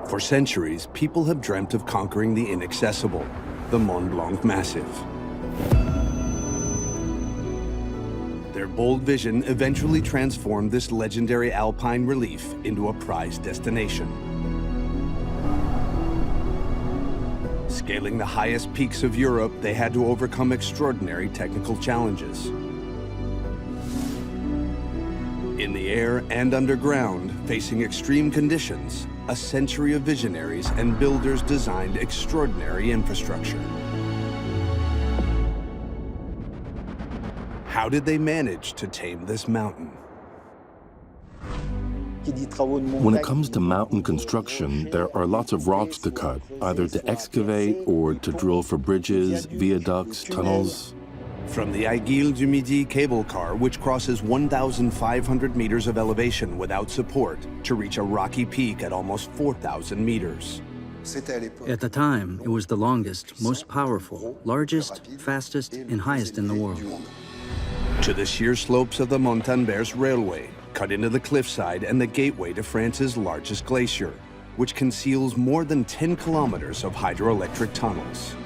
For centuries, people have dreamt of conquering the inaccessible, the Mont Blanc Massif. Their bold vision eventually transformed this legendary alpine relief into a prized destination. Scaling the highest peaks of Europe, they had to overcome extraordinary technical challenges. In the air and underground, facing extreme conditions, a century of visionaries and builders designed extraordinary infrastructure. How did they manage to tame this mountain? When it comes to mountain construction, there are lots of rocks to cut, either to excavate or to drill for bridges, viaducts, tunnels. From the Aiguille du Midi cable car, which crosses 1,500 meters of elevation without support, to reach a rocky peak at almost 4,000 meters. At the time, it was the longest, most powerful, largest, fastest, and highest in the world. To the sheer slopes of the Montenvers railway, cut into the cliffside and the gateway to France's largest glacier, which conceals more than 10 kilometers of hydroelectric tunnels.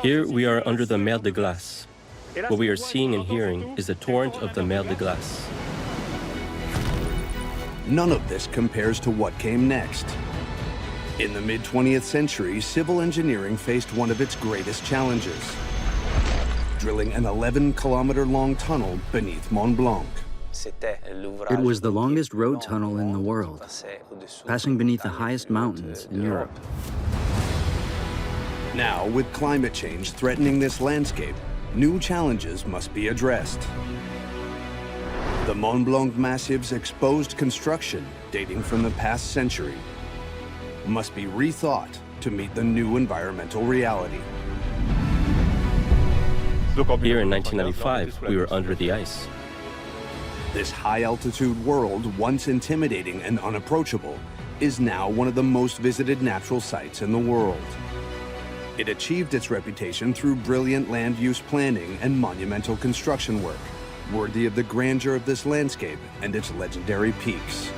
Here we are under the mer de glace. What we are seeing and hearing is the torrent of the mer de glace. None of this compares to what came next. In the mid-20th century, civil engineering faced one of its greatest challenges: drilling an 11-kilometer-long tunnel beneath Mont Blanc. It was the longest road tunnel in the world, passing beneath the highest mountains in Europe. Now, with climate change threatening this landscape, new challenges must be addressed. The Mont Blanc Massif's exposed construction, dating from the past century, must be rethought to meet the new environmental reality. Here in 1995, we were under the ice. This high-altitude world, once intimidating and unapproachable, is now one of the most visited natural sites in the world. It achieved its reputation through brilliant land use planning and monumental construction work, worthy of the grandeur of this landscape and its legendary peaks.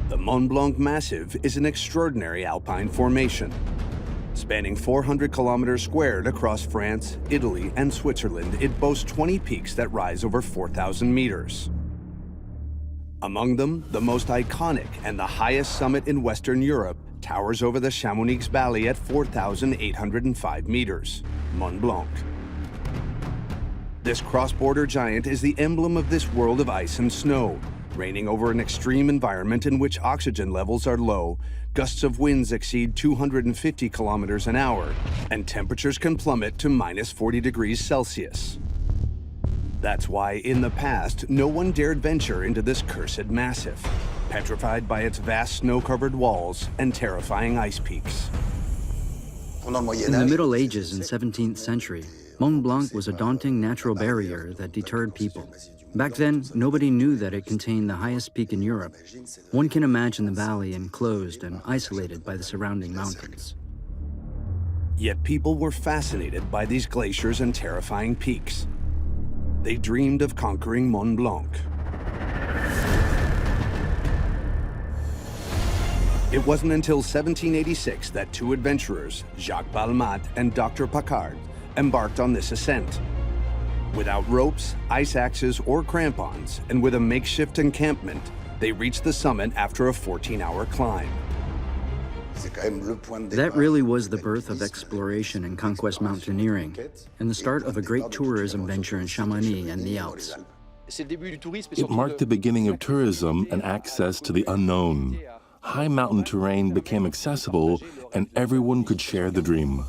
The Mont Blanc Massif is an extraordinary alpine formation. Spanning 400 kilometers squared across France, Italy, and Switzerland, it boasts 20 peaks that rise over 4,000 meters. Among them, the most iconic and the highest summit in Western Europe towers over the Chamonix Valley at 4,805 meters, Mont Blanc. This cross-border giant is the emblem of this world of ice and snow, reigning over an extreme environment in which oxygen levels are low, gusts of winds exceed 250 kilometers an hour, and temperatures can plummet to minus 40 degrees Celsius. That's why, in the past, no one dared venture into this cursed massif, petrified by its vast snow-covered walls and terrifying ice peaks. In the Middle Ages and 17th century, Mont Blanc was a daunting natural barrier that deterred people. Back then, nobody knew that it contained the highest peak in Europe. One can imagine the valley enclosed and isolated by the surrounding mountains. Yet people were fascinated by these glaciers and terrifying peaks. They dreamed of conquering Mont Blanc. It wasn't until 1786 that two adventurers, Jacques Balmat and Dr. Paccard, embarked on this ascent. Without ropes, ice axes, or crampons, and with a makeshift encampment, they reached the summit after a 14-hour climb. That really was the birth of exploration and conquest mountaineering, and the start of a great tourism venture in Chamonix and the Alps. It marked the beginning of tourism and access to the unknown. High mountain terrain became accessible, and everyone could share the dream.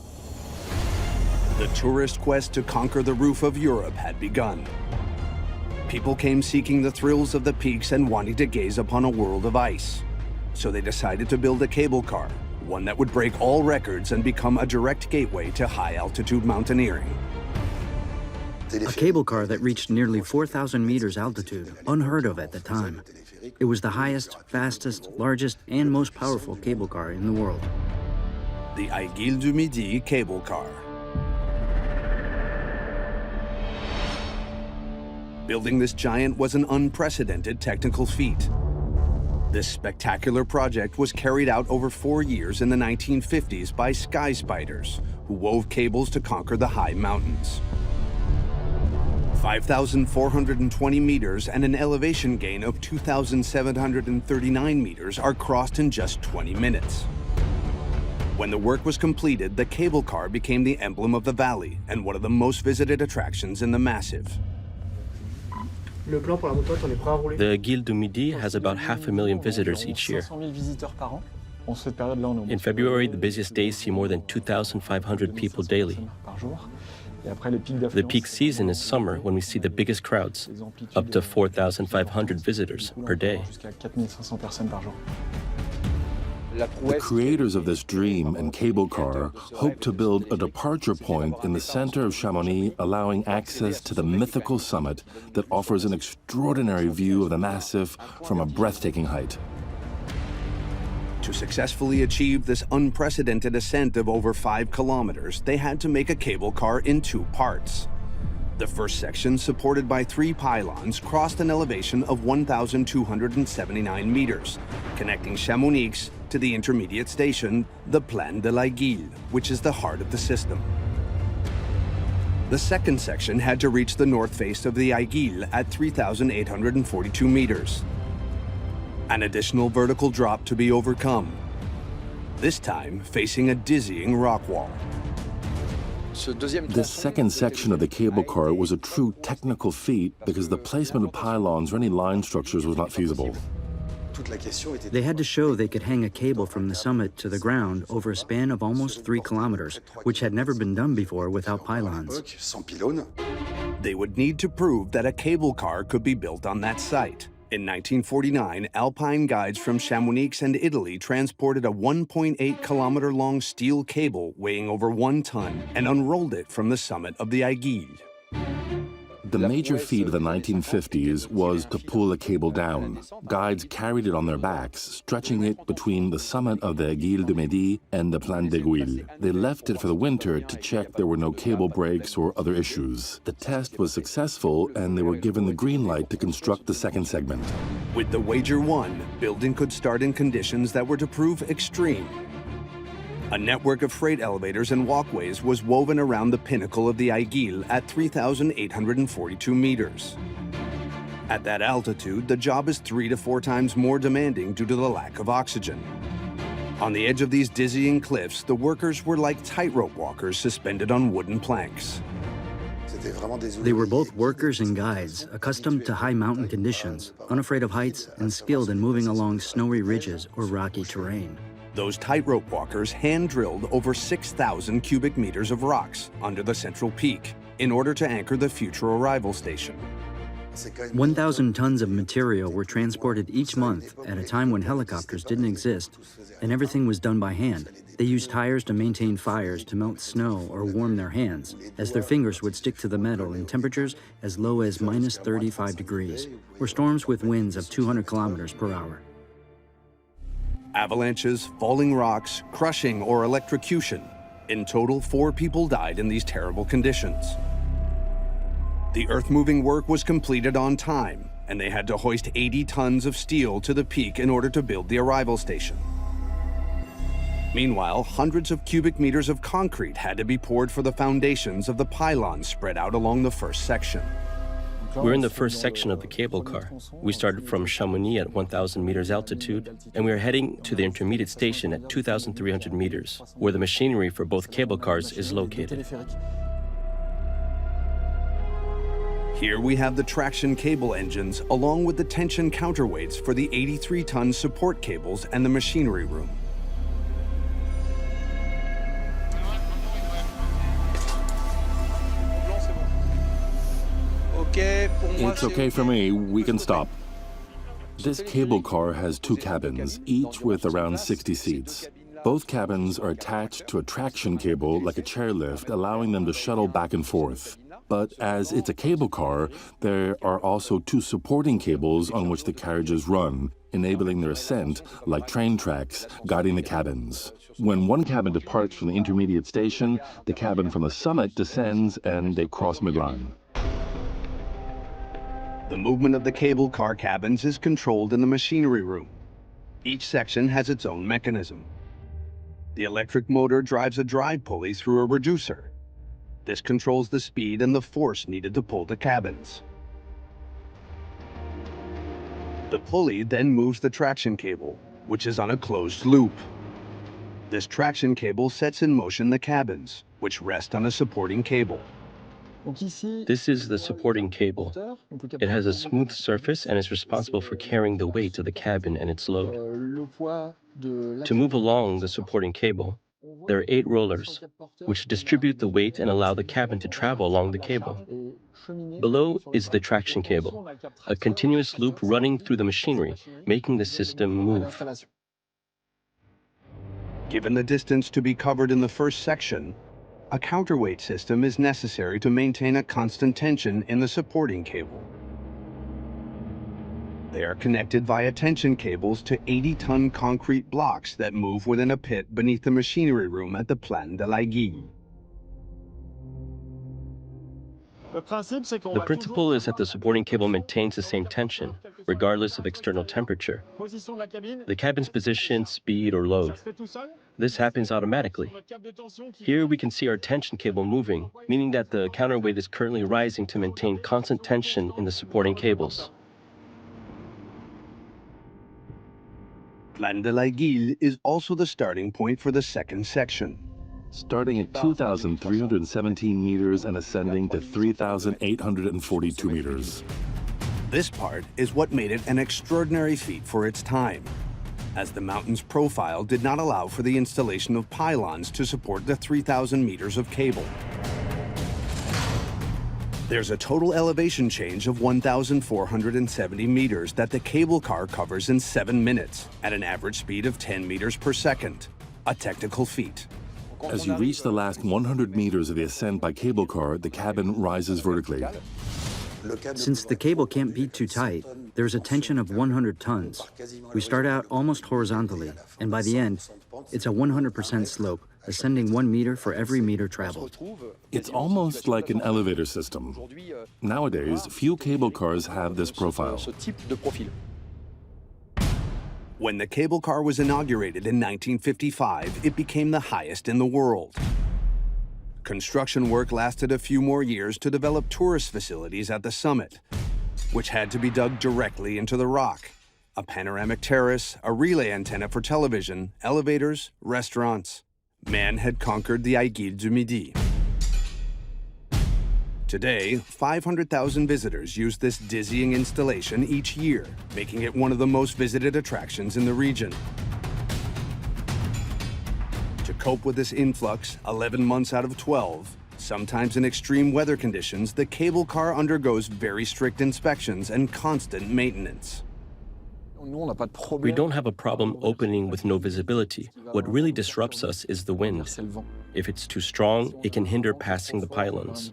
The tourist quest to conquer the roof of Europe had begun. People came seeking the thrills of the peaks and wanting to gaze upon a world of ice. So they decided to build a cable car, one that would break all records and become a direct gateway to high-altitude mountaineering. A cable car that reached nearly 4,000 meters altitude, unheard of at the time. It was the highest, fastest, largest, and most powerful cable car in the world. The Aiguille du Midi cable car. Building this giant was an unprecedented technical feat. This spectacular project was carried out over 4 years in the 1950s by sky spiders, who wove cables to conquer the high mountains. 5,420 meters and an elevation gain of 2,739 meters are crossed in just 20 minutes. When the work was completed, the cable car became the emblem of the valley and one of the most visited attractions in the massive. The Aiguille du Midi has about 500,000 visitors each year. In February, the busiest days see more than 2,500 people daily. The peak season is summer, when we see the biggest crowds, up to 4,500 visitors per day. The creators of this dream and cable car hope to build a departure point in the center of Chamonix, allowing access to the mythical summit that offers an extraordinary view of the massif from a breathtaking height. To successfully achieve this unprecedented ascent of over 5 kilometers, they had to make a cable car in 2 parts. The first section, supported by 3 pylons, crossed an elevation of 1,279 meters, connecting Chamonix to the intermediate station, the Plaine de l'Aiguille, which is the heart of the system. The second section had to reach the north face of the Aiguille at 3,842 meters. An additional vertical drop to be overcome, this time facing a dizzying rock wall. This second section of the cable car was a true technical feat because the placement of pylons or any line structures was not feasible. They had to show they could hang a cable from the summit to the ground over a span of almost 3 kilometers, which had never been done before without pylons. They would need to prove that a cable car could be built on that site. In 1949, Alpine guides from Chamonix and Italy transported a 1.8-kilometer-long steel cable weighing over 1 ton and unrolled it from the summit of the Aiguille. The major feat of the 1950s was to pull a cable down. Guides carried it on their backs, stretching it between the summit of the Aiguille du Midi and the Plaine d'Aiguille. They left it for the winter to check there were no cable breaks or other issues. The test was successful, and they were given the green light to construct the second segment. With the wager won, building could start in conditions that were to prove extreme. A network of freight elevators and walkways was woven around the pinnacle of the Aiguille at 3,842 meters. At that altitude, the job is 3 to 4 times more demanding due to the lack of oxygen. On the edge of these dizzying cliffs, the workers were like tightrope walkers suspended on wooden planks. They were both workers and guides, accustomed to high mountain conditions, unafraid of heights, and skilled in moving along snowy ridges or rocky terrain. Those tightrope walkers hand-drilled over 6,000 cubic meters of rocks under the central peak in order to anchor the future arrival station. 1,000 tons of material were transported each month at a time when helicopters didn't exist, and everything was done by hand. They used tires to maintain fires, to melt snow or warm their hands, as their fingers would stick to the metal in temperatures as low as minus 35 degrees, or storms with winds of 200 kilometers per hour. Avalanches, falling rocks, crushing, or electrocution. In total, 4 people died in these terrible conditions. The earth-moving work was completed on time, and they had to hoist 80 tons of steel to the peak in order to build the arrival station. Meanwhile, hundreds of cubic meters of concrete had to be poured for the foundations of the pylons spread out along the first section. We're in the first section of the cable car. We started from Chamonix at 1,000 meters altitude, and we are heading to the intermediate station at 2,300 meters, where the machinery for both cable cars is located. Here we have the traction cable engines, along with the tension counterweights for the 83-ton support cables and the machinery room. It's okay for me, we can stop. This cable car has 2 cabins, each with around 60 seats. Both cabins are attached to a traction cable like a chairlift, allowing them to shuttle back and forth. But as it's a cable car, there are also two supporting cables on which the carriages run, enabling their ascent like train tracks, guiding the cabins. When one cabin departs from the intermediate station, the cabin from the summit descends and they cross midline. The movement of the cable car cabins is controlled in the machinery room. Each section has its own mechanism. The electric motor drives a drive pulley through a reducer. This controls the speed and the force needed to pull the cabins. The pulley then moves the traction cable, which is on a closed loop. This traction cable sets in motion the cabins, which rest on a supporting cable. This is the supporting cable. It has a smooth surface and is responsible for carrying the weight of the cabin and its load. To move along the supporting cable, there are 8 rollers, which distribute the weight and allow the cabin to travel along the cable. Below is the traction cable, a continuous loop running through the machinery, making the system move. Given the distance to be covered in the first section, a counterweight system is necessary to maintain a constant tension in the supporting cable. They are connected via tension cables to 80-ton concrete blocks that move within a pit beneath the machinery room at the Plan de l'Aiguille. The principle is that the supporting cable maintains the same tension, regardless of external temperature, the cabin's position, speed, or load. This happens automatically. Here we can see our tension cable moving, meaning that the counterweight is currently rising to maintain constant tension in the supporting cables. Plan de l'Aiguille is also the starting point for the second section. Starting at 2,317 meters and ascending to 3,842 meters. This part is what made it an extraordinary feat for its time, as the mountain's profile did not allow for the installation of pylons to support the 3,000 meters of cable. There's a total elevation change of 1,470 meters that the cable car covers in 7 minutes at an average speed of 10 meters per second, a technical feat. As you reach the last 100 meters of the ascent by cable car, the cabin rises vertically. Since the cable can't be too tight, there's a tension of 100 tons. We start out almost horizontally, and by the end, it's a 100% slope, ascending 1 meter for every meter traveled. It's almost like an elevator system. Nowadays, few cable cars have this profile. When the cable car was inaugurated in 1955, it became the highest in the world. Construction work lasted a few more years to develop tourist facilities at the summit, which had to be dug directly into the rock. A panoramic terrace, a relay antenna for television, elevators, restaurants. Man had conquered the Aiguille du Midi. Today, 500,000 visitors use this dizzying installation each year, making it one of the most visited attractions in the region. To cope with this influx, 11 months out of 12, sometimes in extreme weather conditions, the cable car undergoes very strict inspections and constant maintenance. We don't have a problem opening with no visibility. What really disrupts us is the wind. If it's too strong, it can hinder passing the pylons.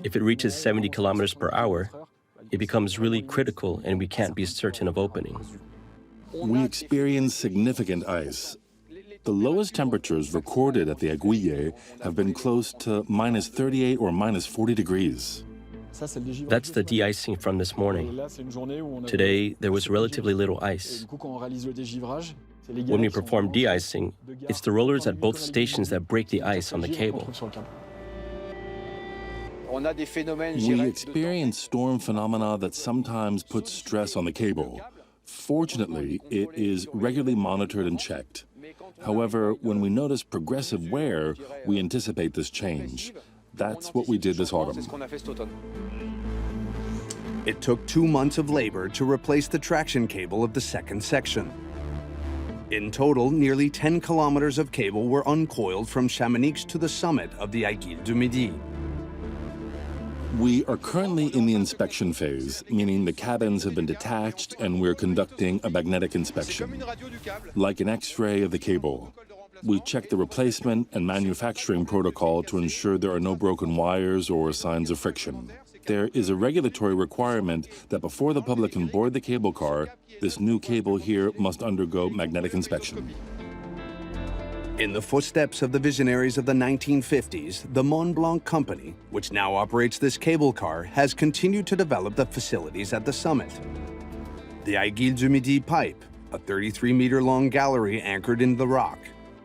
If it reaches 70 kilometers per hour, it becomes really critical and we can't be certain of opening. We experience significant ice. The lowest temperatures recorded at the Aiguille have been close to minus 38 or minus 40 degrees. That's the de-icing from this morning. Today, there was relatively little ice. When we perform de-icing, it's the rollers at both stations that break the ice on the cable. We experience storm phenomena that sometimes put stress on the cable. Fortunately, it is regularly monitored and checked. However, when we notice progressive wear, we anticipate this change. That's what we did this autumn. It took 2 months of labor to replace the traction cable of the second section. In total, nearly 10 kilometers of cable were uncoiled from Chamonix to the summit of the Aiguille du Midi. We are currently in the inspection phase, meaning the cabins have been detached and we're conducting a magnetic inspection, like an X-ray of the cable. We check the replacement and manufacturing protocol to ensure there are no broken wires or signs of friction. There is a regulatory requirement that before the public can board the cable car, this new cable here must undergo magnetic inspection. In the footsteps of the visionaries of the 1950s, the Mont Blanc company, which now operates this cable car, has continued to develop the facilities at the summit. The Aiguille du Midi pipe, a 33-meter-long gallery anchored in the rock,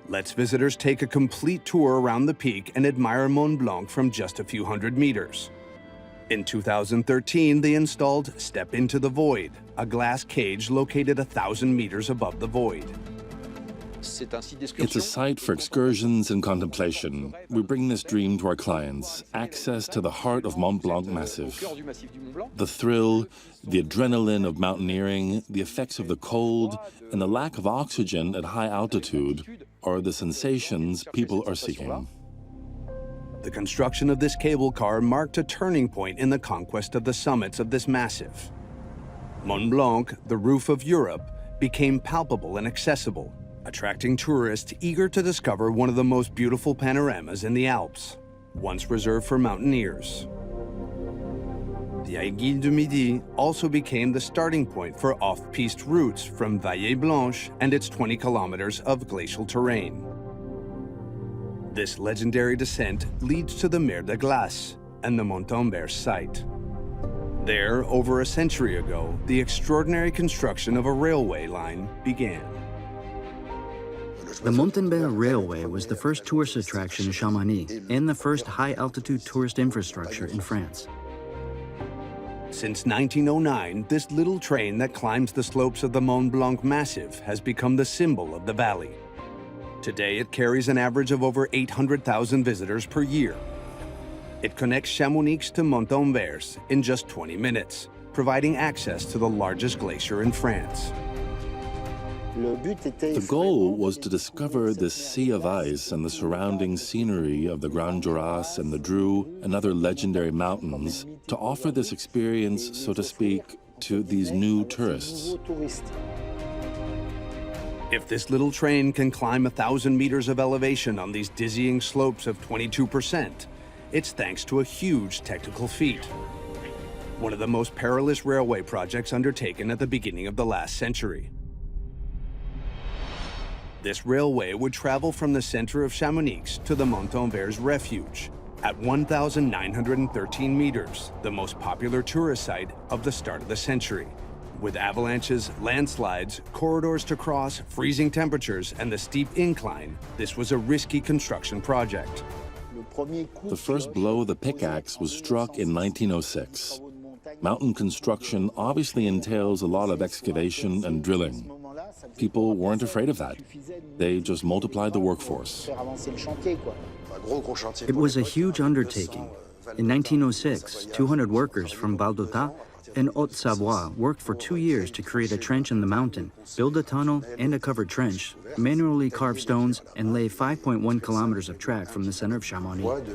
lets visitors take a complete tour around the peak and admire Mont Blanc from just a few hundred meters. In 2013, they installed Step into the Void, a glass cage located 1,000 meters above the void. It's a site for excursions and contemplation. We bring this dream to our clients, access to the heart of Mont Blanc massif. The thrill, the adrenaline of mountaineering, the effects of the cold, and the lack of oxygen at high altitude are the sensations people are seeking. The construction of this cable car marked a turning point in the conquest of the summits of this massif. Mont Blanc, the roof of Europe, became palpable and accessible, attracting tourists eager to discover one of the most beautiful panoramas in the Alps, once reserved for mountaineers. The Aiguille du Midi also became the starting point for off-piste routes from Vallée Blanche and its 20 kilometers of glacial terrain. This legendary descent leads to the Mer de Glace and the Montenvers site. There, over a century ago, the extraordinary construction of a railway line began. The Montenvers Railway was the first tourist attraction in Chamonix and the first high-altitude tourist infrastructure in France. Since 1909, this little train that climbs the slopes of the Mont Blanc Massif has become the symbol of the valley. Today, it carries an average of over 800,000 visitors per year. It connects Chamonix to Montenvers in just 20 minutes, providing access to the largest glacier in France. The goal was to discover this sea of ice and the surrounding scenery of the Grand Juras and the Dreux and other legendary mountains, to offer this experience, so to speak, to these new tourists. If this little train can climb 1,000 meters of elevation on these dizzying slopes of 22%, it's thanks to a huge technical feat. One of the most perilous railway projects undertaken at the beginning of the last century. This railway would travel from the center of Chamonix to the Montenvers Refuge at 1,913 meters, the most popular tourist site of the start of the century. With avalanches, landslides, corridors to cross, freezing temperatures, and the steep incline, this was a risky construction project. The first blow of the pickaxe was struck in 1906. Mountain construction obviously entails a lot of excavation and drilling. People weren't afraid of that. They just multiplied the workforce. It was a huge undertaking. In 1906, 200 workers from Val d'Ota and Haute-Savoie worked for 2 years to create a trench in the mountain, build a tunnel and a covered trench, manually carve stones, and lay 5.1 kilometers of track from the center of Chamonix.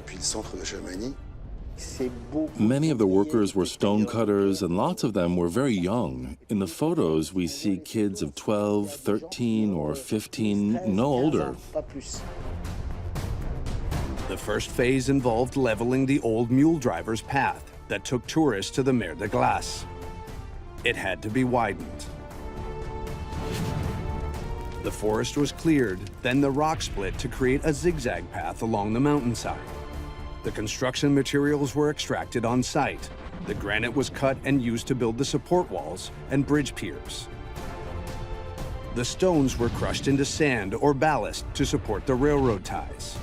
Many of the workers were stonecutters, and lots of them were very young. In the photos, we see kids of 12, 13, or 15, no older. The first phase involved leveling the old mule driver's path that took tourists to the Mer de Glace. It had to be widened. The forest was cleared, then the rock split to create a zigzag path along the mountainside. The construction materials were extracted on site. The granite was cut and used to build the support walls and bridge piers. The stones were crushed into sand or ballast to support the railroad ties.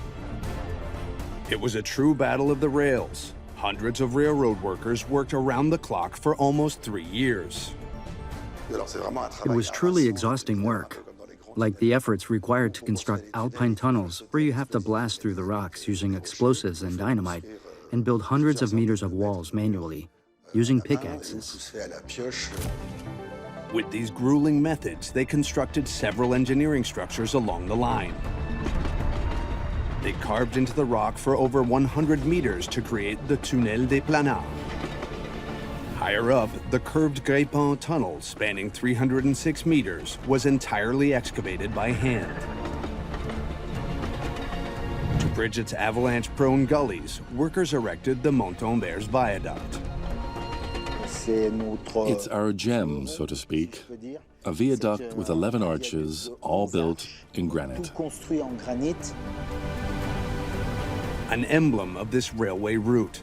It was a true battle of the rails. Hundreds of railroad workers worked around the clock for almost 3 years. It was truly exhausting work, like the efforts required to construct Alpine tunnels, where you have to blast through the rocks using explosives and dynamite, and build hundreds of meters of walls manually, using pickaxes. With these grueling methods, they constructed several engineering structures along the line. They carved into the rock for over 100 meters to create the Tunnel des Planards. Higher up, the curved Grépin tunnel, spanning 306 meters, was entirely excavated by hand. bridge its avalanche-prone gullies, workers erected the Montenvers viaduct. It's our gem, so to speak. A viaduct with 11 arches, all built in granite. An emblem of this railway route.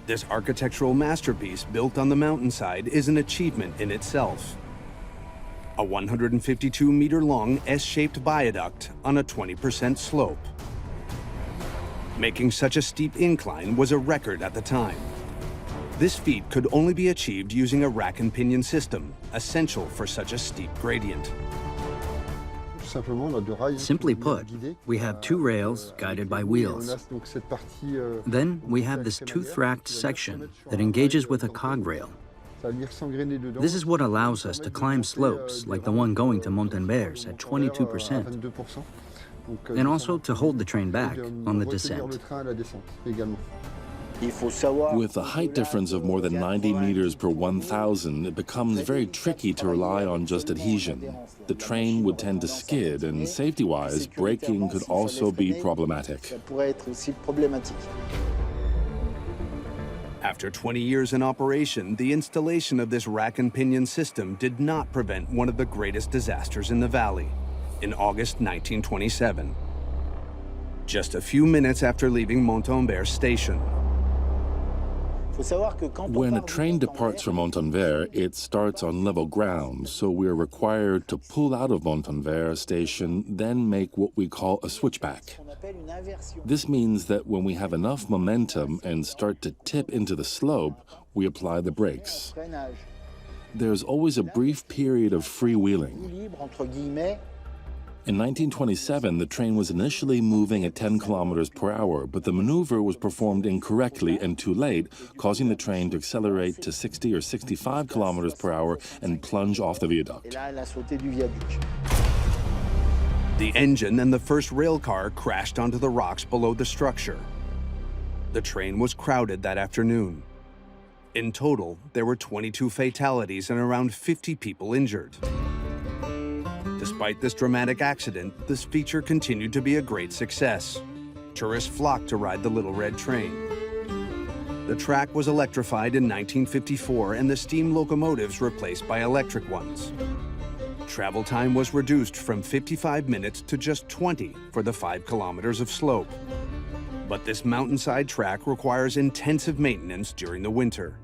This architectural masterpiece built on the mountainside is an achievement in itself. A 152-meter-long S-shaped viaduct on a 20% slope. Making such a steep incline was a record at the time. This feat could only be achieved using a rack and pinion system, essential for such a steep gradient. Simply put, we have two rails guided by wheels. Then we have this tooth-racked section that engages with a cog rail. This is what allows us to climb slopes like the one going to Montenvers at 22%, and also to hold the train back on the descent. With a height difference of more than 90 meters per 1,000, it becomes very tricky to rely on just adhesion. The train would tend to skid, and safety-wise, braking could also be problematic. After 20 years in operation, the installation of this rack and pinion system did not prevent one of the greatest disasters in the valley, in August 1927. Just a few minutes after leaving Montenvers station. When a train departs from Montenvers, it starts on level ground, so we're required to pull out of Montenvers station, then make what we call a switchback. This means that when we have enough momentum and start to tip into the slope, we apply the brakes. There's always a brief period of freewheeling. In 1927, the train was initially moving at 10 kilometers per hour, but the maneuver was performed incorrectly and too late, causing the train to accelerate to 60 or 65 kilometers per hour and plunge off the viaduct. The engine and the first rail car crashed onto the rocks below the structure. The train was crowded that afternoon. In total, there were 22 fatalities and around 50 people injured. Despite this dramatic accident, this feature continued to be a great success. Tourists flocked to ride the little red train. The track was electrified in 1954 and the steam locomotives replaced by electric ones. Travel time was reduced from 55 minutes to just 20 for the 5 kilometers of slope. But this mountainside track requires intensive maintenance during the winter.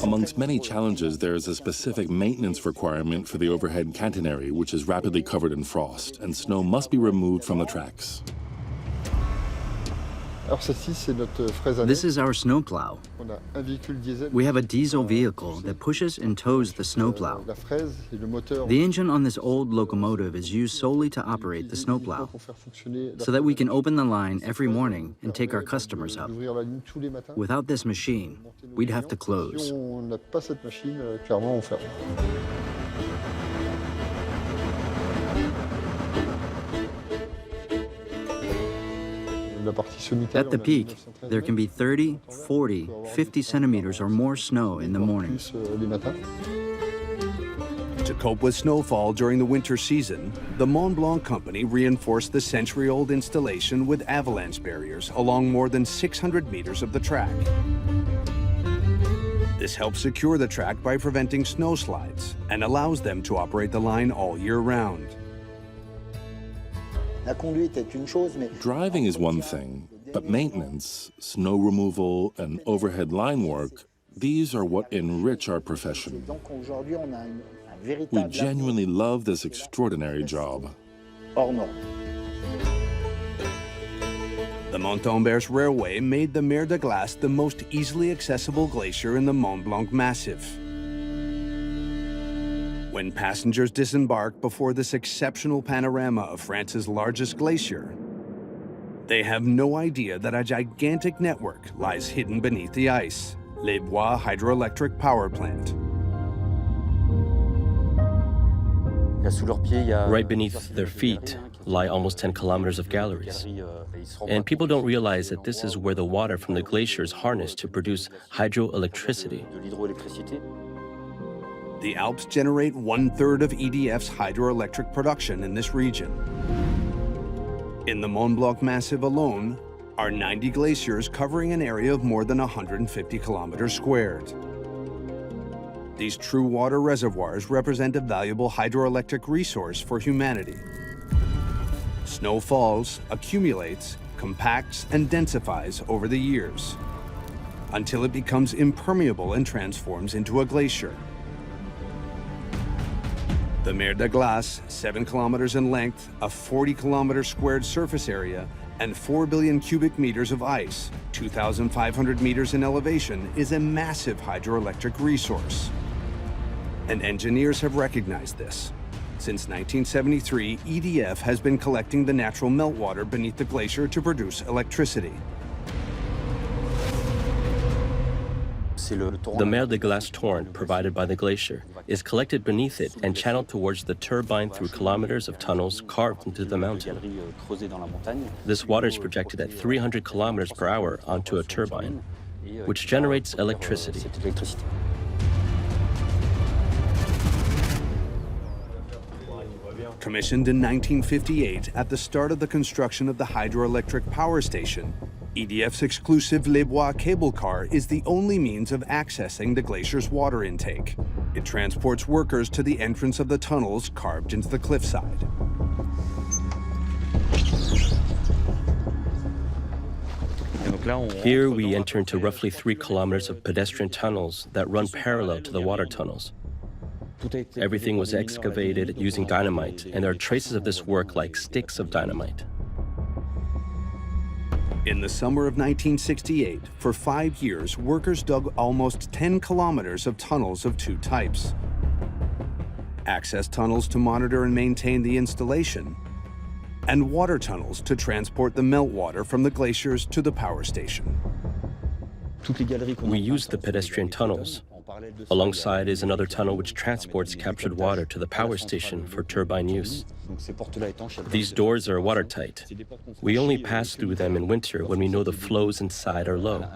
Amongst many challenges, there is a specific maintenance requirement for the overhead catenary, which is rapidly covered in frost, and snow must be removed from the tracks. This is our snowplow. We have a diesel vehicle that pushes and tows the snowplow. The engine on this old locomotive is used solely to operate the snowplow, so that we can open the line every morning and take our customers up. Without this machine, we'd have to close. At the peak, there can be 30, 40, 50 centimeters or more snow in the morning. To cope with snowfall during the winter season, the Mont Blanc Company reinforced the century-old installation with avalanche barriers along more than 600 meters of the track. This helps secure the track by preventing snowslides and allows them to operate the line all year round. Driving is one thing, but maintenance, snow removal, and overhead line work, these are what enrich our profession. We genuinely love this extraordinary job. The Montenvers Railway made the Mer de Glace the most easily accessible glacier in the Mont Blanc Massif. When passengers disembark before this exceptional panorama of France's largest glacier, they have no idea that a gigantic network lies hidden beneath the ice, Les Bois hydroelectric power plant. Right beneath their feet lie almost 10 kilometers of galleries. And people don't realize that this is where the water from the glacier is harnessed to produce hydroelectricity. The Alps generate 1/3 of EDF's hydroelectric production in this region. In the Mont Blanc Massif alone are 90 glaciers covering an area of more than 150 kilometers squared. These true water reservoirs represent a valuable hydroelectric resource for humanity. Snow falls, accumulates, compacts, and densifies over the years until it becomes impermeable and transforms into a glacier. The mer de glace, 7 kilometers in length, a 40-kilometer squared surface area, and 4 billion cubic meters of ice, 2,500 meters in elevation, is a massive hydroelectric resource. And engineers have recognized this. Since 1973, EDF has been collecting the natural meltwater beneath the glacier to produce electricity. The mer de glace torrent provided by the glacier is collected beneath it and channeled towards the turbine through kilometers of tunnels carved into the mountain. This water is projected at 300 kilometers per hour onto a turbine, which generates electricity. Commissioned in 1958 at the start of the construction of the hydroelectric power station, EDF's exclusive Les Bois cable car is the only means of accessing the glacier's water intake. It transports workers to the entrance of the tunnels carved into the cliffside. Here we enter into roughly 3 kilometers of pedestrian tunnels that run parallel to the water tunnels. Everything was excavated using dynamite, and there are traces of this work like sticks of dynamite. In the summer of 1968, for 5 years, workers dug almost 10 kilometers of tunnels of 2 types. Access tunnels to monitor and maintain the installation, and water tunnels to transport the meltwater from the glaciers to the power station. We used the pedestrian tunnels. Alongside is another tunnel which transports captured water to the power station for turbine use. These doors are watertight. We only pass through them in winter when we know the flows inside are low,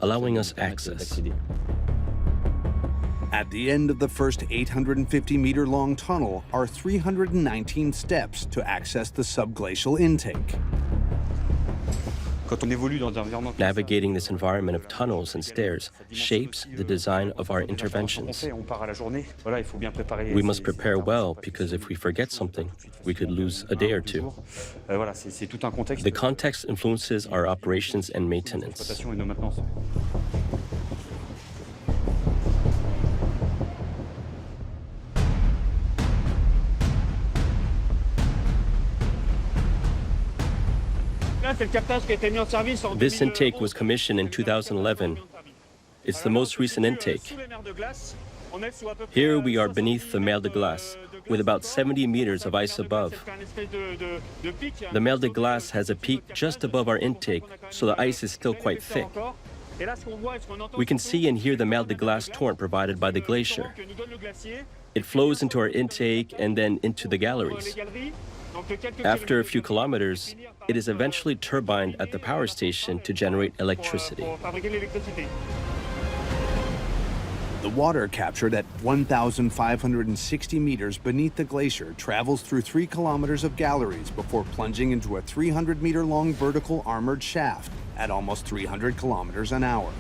allowing us access. At the end of the first 850-meter-long tunnel are 319 steps to access the subglacial intake. Navigating this environment of tunnels and stairs shapes the design of our interventions. We must prepare well, because if we forget something, we could lose a day or two. The context influences our operations and maintenance. This intake was commissioned in 2011. It's the most recent intake. Here we are beneath the mer de glace, with about 70 meters of ice above. The mer de glace has a peak just above our intake, so the ice is still quite thick. We can see and hear the mer de glace torrent provided by the glacier. It flows into our intake and then into the galleries. After a few kilometers, it is eventually turbined at the power station to generate electricity. The water captured at 1,560 meters beneath the glacier travels through 3 kilometers of galleries before plunging into a 300-meter-long vertical armored shaft at almost 300 kilometers an hour.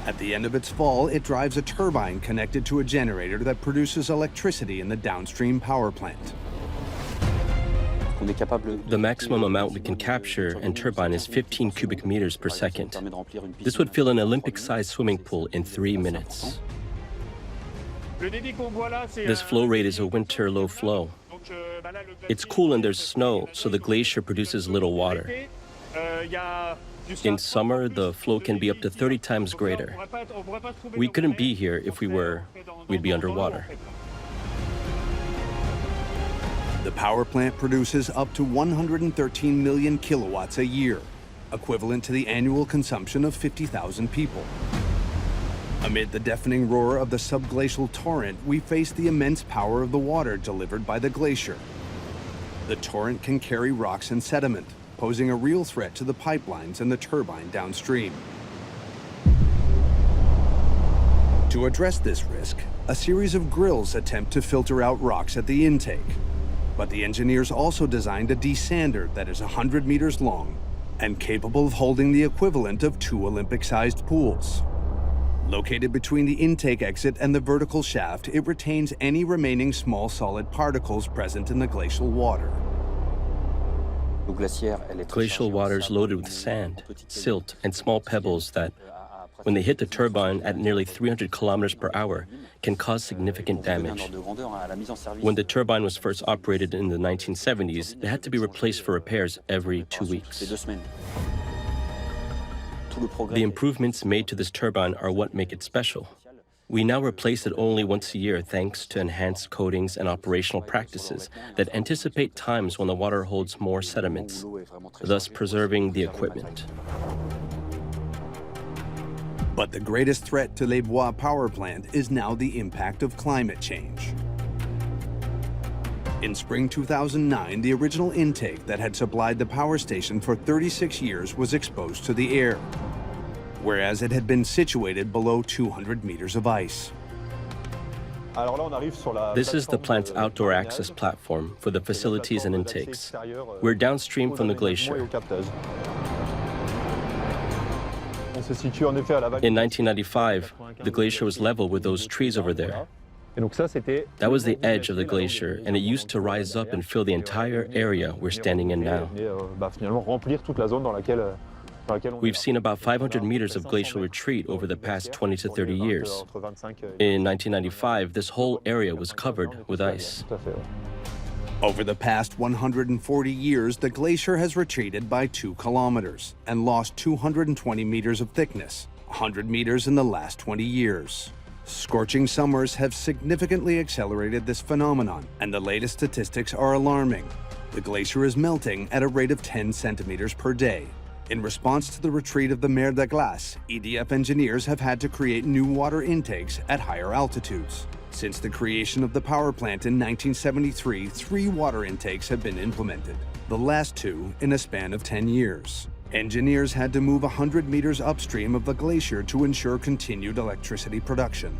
At the end of its fall, it drives a turbine connected to a generator that produces electricity in the downstream power plant. The maximum amount we can capture and turbine is 15 cubic meters per second. This would fill an Olympic-sized swimming pool in 3 minutes. This flow rate is a winter low flow. It's cool and there's snow, so the glacier produces little water. In summer, the flow can be up to 30 times greater. We couldn't be here if we'd be underwater. The power plant produces up to 113 million kilowatts a year, equivalent to the annual consumption of 50,000 people. Amid the deafening roar of the subglacial torrent, we face the immense power of the water delivered by the glacier. The torrent can carry rocks and sediment, posing a real threat to the pipelines and the turbine downstream. To address this risk, a series of grills attempt to filter out rocks at the intake. But the engineers also designed a desander that is 100 meters long and capable of holding the equivalent of 2 Olympic-sized pools. Located between the intake exit and the vertical shaft, it retains any remaining small solid particles present in the glacial water. Glacial water is loaded with sand, silt, and small pebbles that, when they hit the turbine at nearly 300 kilometers per hour, can cause significant damage. When the turbine was first operated in the 1970s, it had to be replaced for repairs every 2 weeks. The improvements made to this turbine are what make it special. We now replace it only once a year thanks to enhanced coatings and operational practices that anticipate times when the water holds more sediments, thus preserving the equipment. But the greatest threat to Les Bois power plant is now the impact of climate change. In spring 2009, the original intake that had supplied the power station for 36 years was exposed to the air, whereas it had been situated below 200 meters of ice. This is the plant's outdoor access platform for the facilities and intakes. We're downstream from the glacier. In 1995, the glacier was level with those trees over there. That was the edge of the glacier, and it used to rise up and fill the entire area we're standing in now. We've seen about 500 meters of glacial retreat over the past 20 to 30 years. In 1995, this whole area was covered with ice. Over the past 140 years, the glacier has retreated by 2 kilometers and lost 220 meters of thickness, 100 meters in the last 20 years. Scorching summers have significantly accelerated this phenomenon, and the latest statistics are alarming. The glacier is melting at a rate of 10 centimeters per day. In response to the retreat of the mer de glace, EDF engineers have had to create new water intakes at higher altitudes. Since the creation of the power plant in 1973, 3 water intakes have been implemented, the last 2 in a span of 10 years. Engineers had to move 100 meters upstream of the glacier to ensure continued electricity production.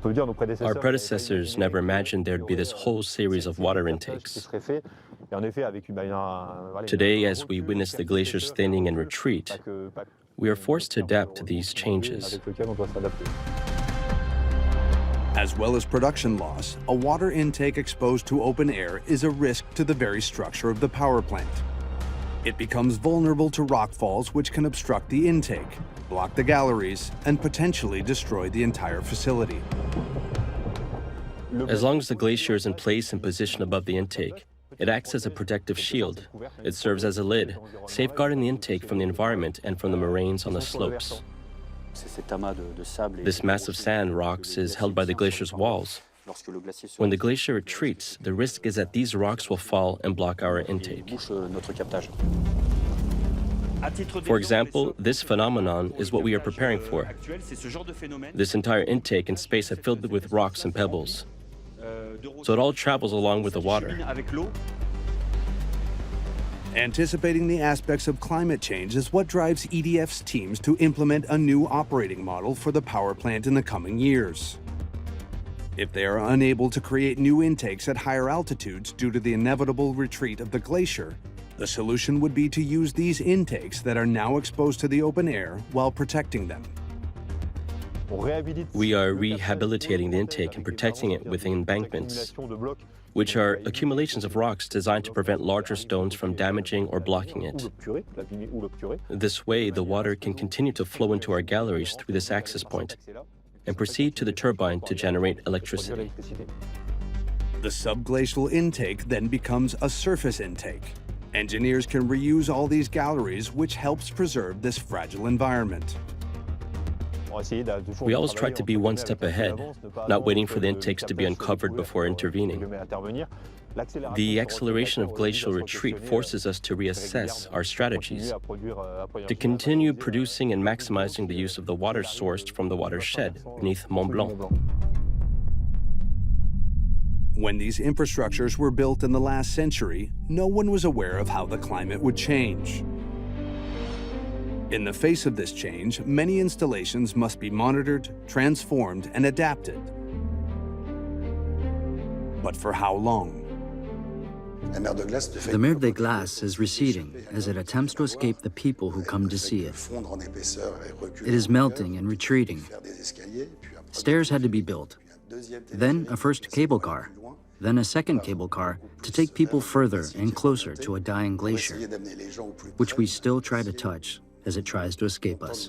Our predecessors never imagined there'd be this whole series of water intakes. Today, as we witness the glacier's thinning and retreat, we are forced to adapt to these changes. As well as production loss, a water intake exposed to open air is a risk to the very structure of the power plant. It becomes vulnerable to rockfalls which can obstruct the intake, block the galleries, and potentially destroy the entire facility. As long as the glacier is in place and positioned above the intake, it acts as a protective shield. It serves as a lid, safeguarding the intake from the environment and from the moraines on the slopes. This mass of sand rocks is held by the glacier's walls. When the glacier retreats, the risk is that these rocks will fall and block our intake. For example, this phenomenon is what we are preparing for. This entire intake and space are filled with rocks and pebbles. So it all travels along with the water. Anticipating the aspects of climate change is what drives EDF's teams to implement a new operating model for the power plant in the coming years. If they are unable to create new intakes at higher altitudes due to the inevitable retreat of the glacier, the solution would be to use these intakes that are now exposed to the open air while protecting them. We are rehabilitating the intake and protecting it with embankments, which are accumulations of rocks designed to prevent larger stones from damaging or blocking it. This way, the water can continue to flow into our galleries through this access point and proceed to the turbine to generate electricity. The subglacial intake then becomes a surface intake. Engineers can reuse all these galleries, which helps preserve this fragile environment. We always try to be one step ahead, not waiting for the intakes to be uncovered before intervening. The acceleration of glacial retreat forces us to reassess our strategies, to continue producing and maximizing the use of the water sourced from the watershed beneath Mont Blanc. When these infrastructures were built in the last century, no one was aware of how the climate would change. In the face of this change, many installations must be monitored, transformed, and adapted. But for how long? The mer de glace is receding as it attempts to escape the people who come to see it. It is melting and retreating. Stairs had to be built, then a first cable car, then a second cable car to take people further and closer to a dying glacier, which we still try to touch as it tries to escape us.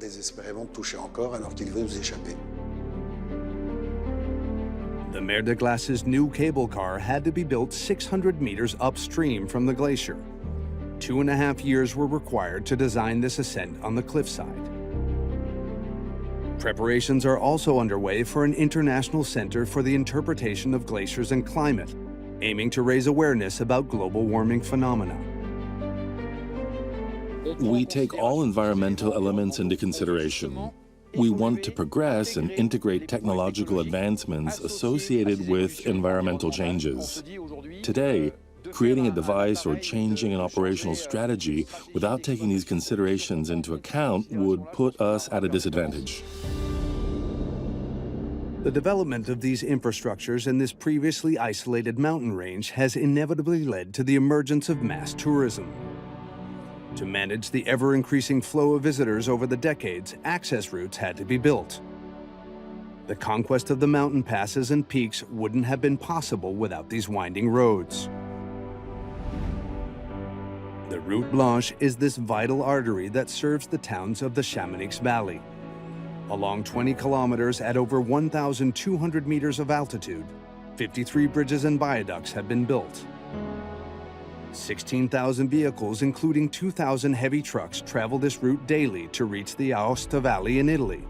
The Mer de Glace's new cable car had to be built 600 meters upstream from the glacier. 2.5 years were required to design this ascent on the cliffside. Preparations are also underway for an international center for the interpretation of glaciers and climate, aiming to raise awareness about global warming phenomena. We take all environmental elements into consideration. We want to progress and integrate technological advancements associated with environmental changes. Today, creating a device or changing an operational strategy without taking these considerations into account would put us at a disadvantage. The development of these infrastructures in this previously isolated mountain range has inevitably led to the emergence of mass tourism. To manage the ever-increasing flow of visitors over the decades, access routes had to be built. The conquest of the mountain passes and peaks wouldn't have been possible without these winding roads. The Route Blanche is this vital artery that serves the towns of the Chamonix Valley. Along 20 kilometers at over 1,200 meters of altitude, 53 bridges and viaducts have been built. 16,000 vehicles, including 2,000 heavy trucks, travel this route daily to reach the Aosta Valley in Italy.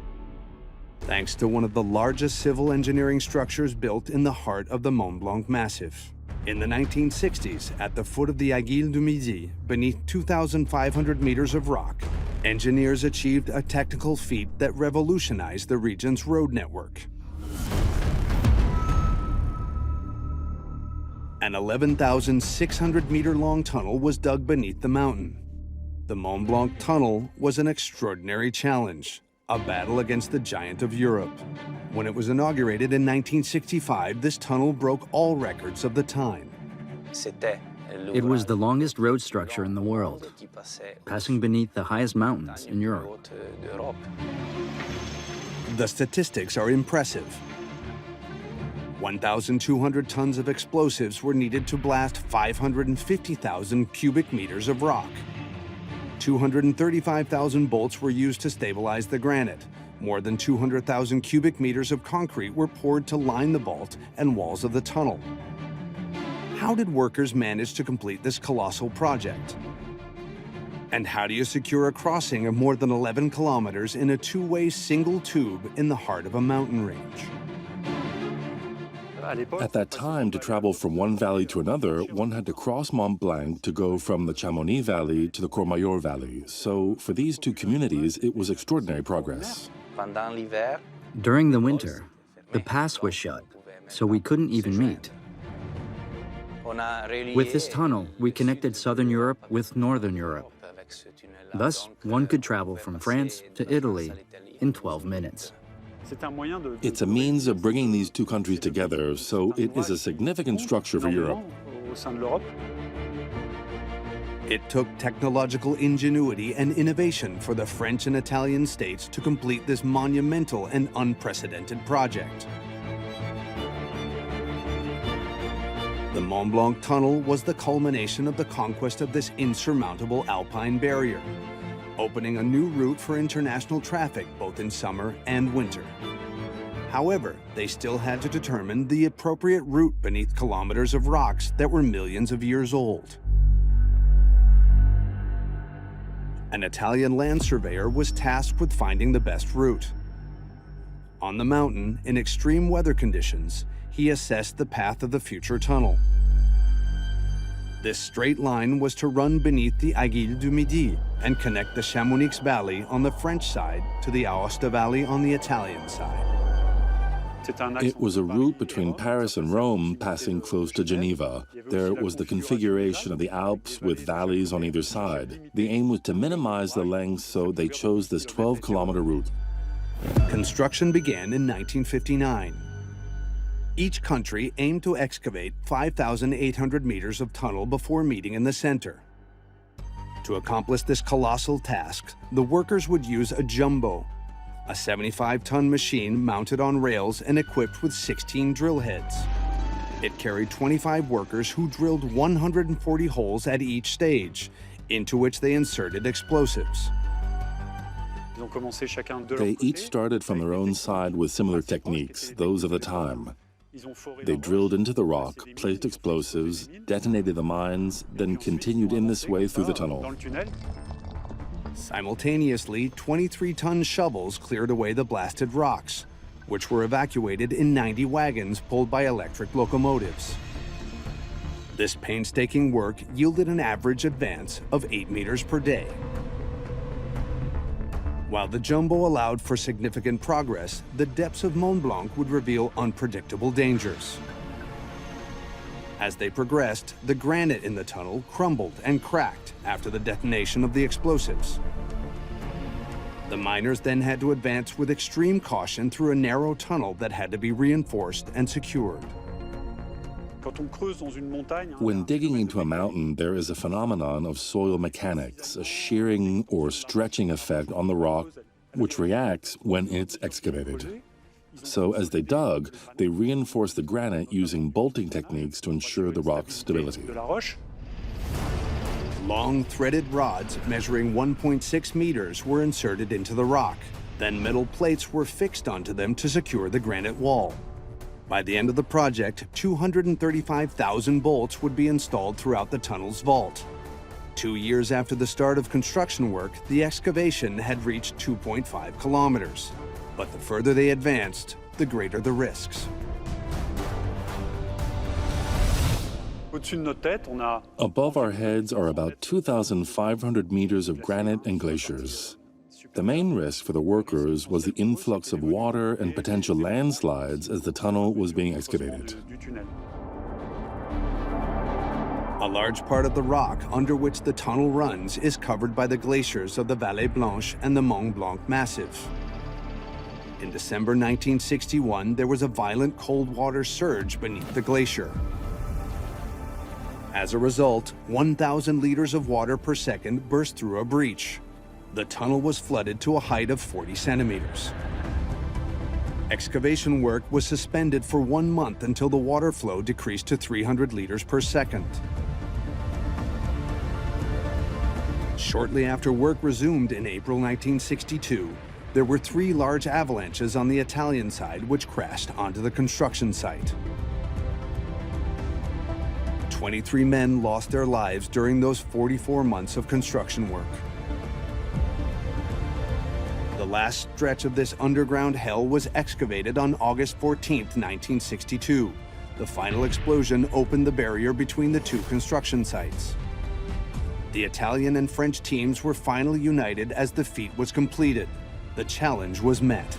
Thanks to one of the largest civil engineering structures built in the heart of the Mont Blanc massif. In the 1960s, at the foot of the Aiguille du Midi, beneath 2,500 meters of rock, engineers achieved a technical feat that revolutionized the region's road network. An 11,600-meter-long tunnel was dug beneath the mountain. The Mont Blanc Tunnel was an extraordinary challenge, a battle against the giant of Europe. When it was inaugurated in 1965, this tunnel broke all records of the time. It was the longest road structure in the world, passing beneath the highest mountains in Europe. The statistics are impressive. 1,200 tons of explosives were needed to blast 550,000 cubic meters of rock. 235,000 bolts were used to stabilize the granite. More than 200,000 cubic meters of concrete were poured to line the vault and walls of the tunnel. How did workers manage to complete this colossal project? And how do you secure a crossing of more than 11 kilometers in a two-way single tube in the heart of a mountain range? At that time, to travel from one valley to another, one had to cross Mont Blanc to go from the Chamonix Valley to the Courmayeur Valley. So for these two communities, it was extraordinary progress. During the winter, the pass was shut, so we couldn't even meet. With this tunnel, we connected Southern Europe with Northern Europe. Thus, one could travel from France to Italy in 12 minutes. It's a means of bringing these two countries together, so it is a significant structure for Europe. It took technological ingenuity and innovation for the French and Italian states to complete this monumental and unprecedented project. The Mont Blanc Tunnel was the culmination of the conquest of this insurmountable alpine barrier, opening a new route for international traffic both in summer and winter. However, they still had to determine the appropriate route beneath kilometers of rocks that were millions of years old. An Italian land surveyor was tasked with finding the best route. On the mountain, in extreme weather conditions, he assessed the path of the future tunnel. This straight line was to run beneath the Aiguille du Midi and connect the Chamonix Valley on the French side to the Aosta Valley on the Italian side. It was a route between Paris and Rome, passing close to Geneva. There was the configuration of the Alps with valleys on either side. The aim was to minimize the length, so they chose this 12-kilometer route. Construction began in 1959. Each country aimed to excavate 5,800 meters of tunnel before meeting in the center. To accomplish this colossal task, the workers would use a jumbo, a 75-ton machine mounted on rails and equipped with 16 drill heads. It carried 25 workers who drilled 140 holes at each stage, into which they inserted explosives. They each started from their own side with similar techniques, those of the time. They drilled into the rock, placed explosives, detonated the mines, then continued in this way through the tunnel. Simultaneously, 23-ton shovels cleared away the blasted rocks, which were evacuated in 90 wagons pulled by electric locomotives. This painstaking work yielded an average advance of 8 meters per day. While the jumbo allowed for significant progress, the depths of Mont Blanc would reveal unpredictable dangers. As they progressed, the granite in the tunnel crumbled and cracked after the detonation of the explosives. The miners then had to advance with extreme caution through a narrow tunnel that had to be reinforced and secured. When digging into a mountain, there is a phenomenon of soil mechanics, a shearing or stretching effect on the rock, which reacts when it's excavated. So as they dug, they reinforced the granite using bolting techniques to ensure the rock's stability. Long threaded rods measuring 1.6 meters were inserted into the rock. Then metal plates were fixed onto them to secure the granite wall. By the end of the project, 235,000 bolts would be installed throughout the tunnel's vault. 2 years after the start of construction work, the excavation had reached 2.5 kilometers. But the further they advanced, the greater the risks. Above our heads are about 2,500 meters of granite and glaciers. The main risk for the workers was the influx of water and potential landslides as the tunnel was being excavated. A large part of the rock under which the tunnel runs is covered by the glaciers of the Vallée Blanche and the Mont Blanc massif. In December 1961, there was a violent cold water surge beneath the glacier. As a result, 1,000 liters of water per second burst through a breach. The tunnel was flooded to a height of 40 centimeters. Excavation work was suspended for 1 month until the water flow decreased to 300 liters per second. Shortly after work resumed in April 1962, there were 3 large avalanches on the Italian side which crashed onto the construction site. 23 men lost their lives during those 44 months of construction work. The last stretch of this underground hell was excavated on August 14, 1962. The final explosion opened the barrier between the 2 construction sites. The Italian and French teams were finally united as the feat was completed. The challenge was met.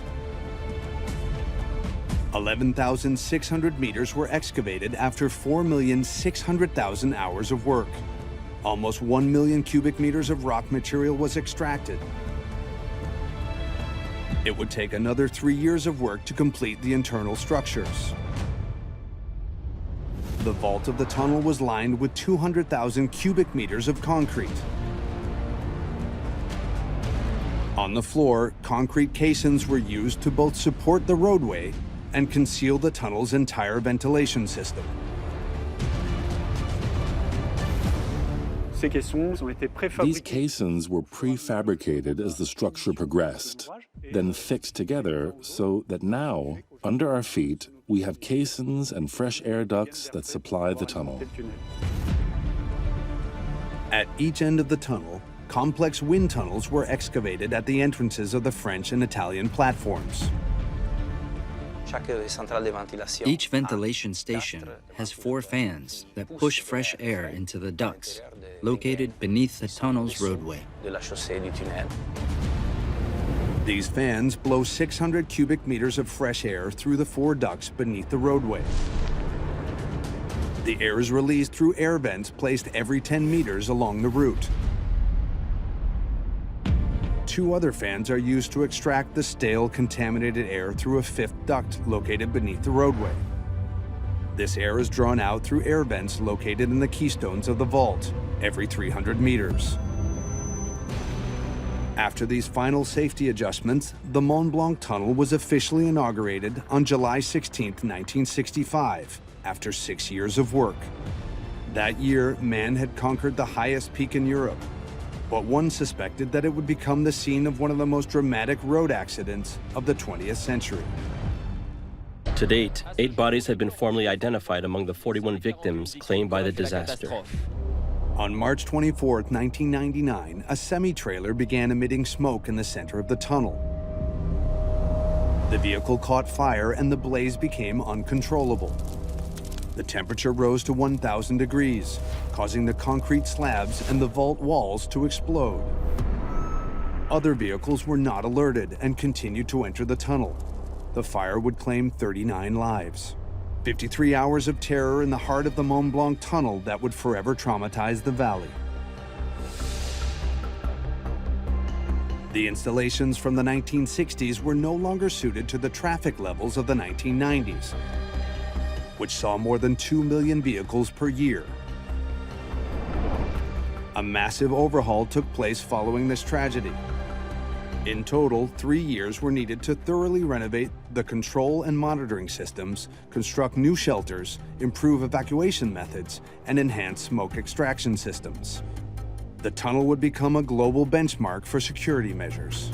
11,600 meters were excavated after 4,600,000 hours of work. Almost 1 million cubic meters of rock material was extracted. It would take another 3 years of work to complete the internal structures. The vault of the tunnel was lined with 200,000 cubic meters of concrete. On the floor, concrete caissons were used to both support the roadway and conceal the tunnel's entire ventilation system. These caissons were prefabricated as the structure progressed, then fixed together so that now, under our feet, we have caissons and fresh air ducts that supply the tunnel. At each end of the tunnel, complex wind tunnels were excavated at the entrances of the French and Italian platforms. Each ventilation station has 4 fans that push fresh air into the ducts, located beneath the tunnel's roadway. These fans blow 600 cubic meters of fresh air through the 4 ducts beneath the roadway. The air is released through air vents placed every 10 meters along the route. 2 other fans are used to extract the stale, contaminated air through a 5th duct located beneath the roadway. This air is drawn out through air vents located in the keystones of the vault every 300 meters. After these final safety adjustments, the Mont Blanc Tunnel was officially inaugurated on July 16, 1965, after 6 years of work. That year, man had conquered the highest peak in Europe, but one suspected that it would become the scene of one of the most dramatic road accidents of the 20th century. To date, 8 bodies have been formally identified among the 41 victims claimed by the disaster. On March 24, 1999, a semi-trailer began emitting smoke in the center of the tunnel. The vehicle caught fire and the blaze became uncontrollable. The temperature rose to 1,000 degrees, causing the concrete slabs and the vault walls to explode. Other vehicles were not alerted and continued to enter the tunnel. The fire would claim 39 lives. 53 hours of terror in the heart of the Mont Blanc Tunnel that would forever traumatize the valley. The installations from the 1960s were no longer suited to the traffic levels of the 1990s, which saw more than 2 million vehicles per year. A massive overhaul took place following this tragedy. In total, 3 years were needed to thoroughly renovate the control and monitoring systems, construct new shelters, improve evacuation methods, and enhance smoke extraction systems. The tunnel would become a global benchmark for security measures.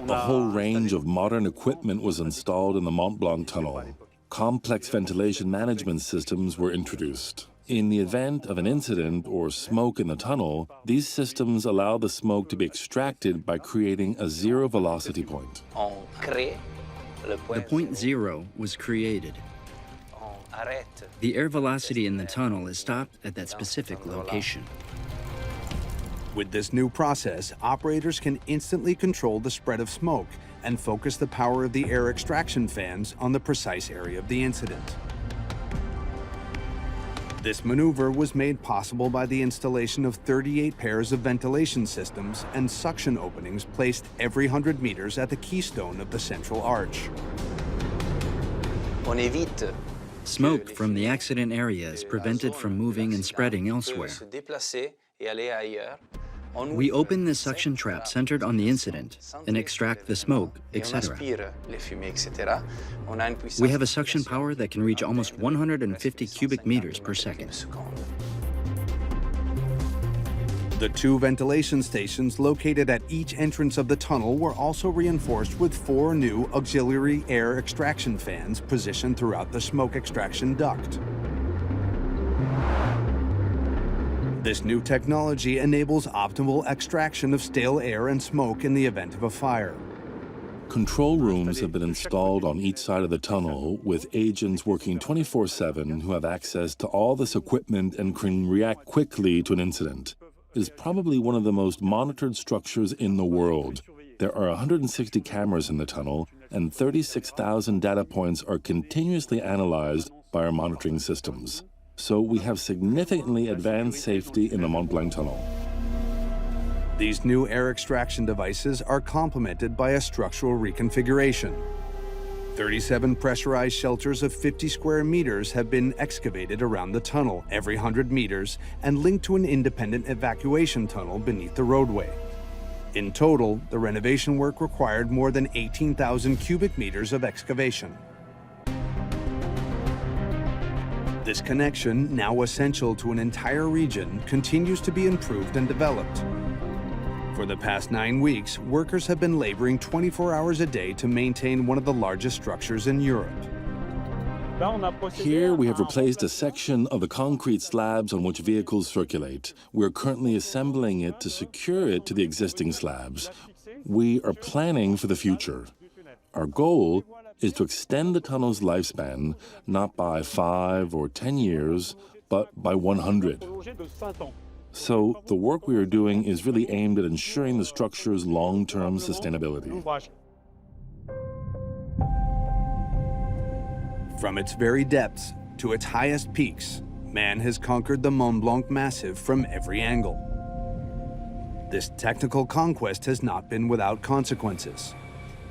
A whole range of modern equipment was installed in the Mont Blanc Tunnel. Complex ventilation management systems were introduced. In the event of an incident or smoke in the tunnel, these systems allow the smoke to be extracted by creating a zero velocity point. The point zero was created. The air velocity in the tunnel is stopped at that specific location. With this new process, operators can instantly control the spread of smoke and focus the power of the air extraction fans on the precise area of the incident. This maneuver was made possible by the installation of 38 pairs of ventilation systems and suction openings placed every 100 meters at the keystone of the central arch. Smoke from the accident area is prevented from moving and spreading elsewhere. We open the suction trap centered on the incident and extract the smoke, etc. We have a suction power that can reach almost 150 cubic meters per second. The 2 ventilation stations located at each entrance of the tunnel were also reinforced with 4 new auxiliary air extraction fans positioned throughout the smoke extraction duct. This new technology enables optimal extraction of stale air and smoke in the event of a fire. Control rooms have been installed on each side of the tunnel with agents working 24/7 who have access to all this equipment and can react quickly to an incident. It is probably one of the most monitored structures in the world. There are 160 cameras in the tunnel and 36,000 data points are continuously analyzed by our monitoring systems. So we have significantly advanced safety in the Mont Blanc Tunnel. These new air extraction devices are complemented by a structural reconfiguration. 37 pressurized shelters of 50 square meters have been excavated around the tunnel every 100 meters and linked to an independent evacuation tunnel beneath the roadway. In total, the renovation work required more than 18,000 cubic meters of excavation. This connection, now essential to an entire region, continues to be improved and developed. For the past 9 weeks, workers have been laboring 24 hours a day to maintain one of the largest structures in Europe. Here we have replaced a section of the concrete slabs on which vehicles circulate. We are currently assembling it to secure it to the existing slabs. We are planning for the future. Our goal is to extend the tunnel's lifespan, not by 5 or 10 years, but by 100. So the work we are doing is really aimed at ensuring the structure's long-term sustainability. From its very depths to its highest peaks, man has conquered the Mont Blanc massif from every angle. This technical conquest has not been without consequences.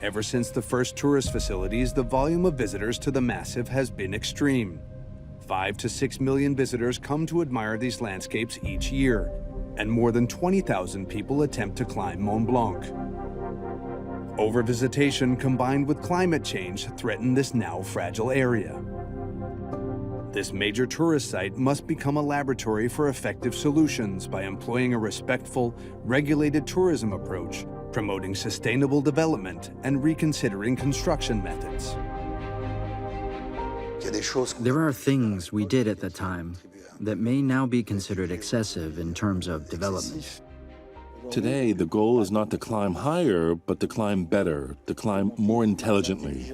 Ever since the first tourist facilities, the volume of visitors to the massif has been extreme. 5 to 6 million visitors come to admire these landscapes each year, and more than 20,000 people attempt to climb Mont Blanc. Overvisitation combined with climate change threaten this now fragile area. This major tourist site must become a laboratory for effective solutions by employing a respectful, regulated tourism approach, promoting sustainable development, and reconsidering construction methods. There are things we did at the time that may now be considered excessive in terms of development. Today, the goal is not to climb higher, but to climb better, to climb more intelligently.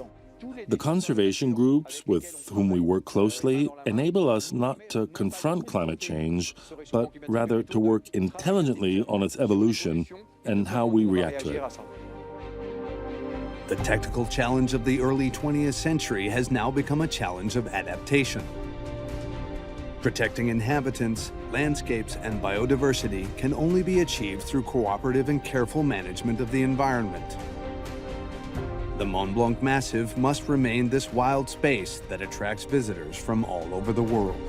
The conservation groups with whom we work closely enable us not to confront climate change, but rather to work intelligently on its evolution and how we react to it. The technical challenge of the early 20th century has now become a challenge of adaptation. Protecting inhabitants, landscapes, and biodiversity can only be achieved through cooperative and careful management of the environment. The Mont Blanc Massif must remain this wild space that attracts visitors from all over the world.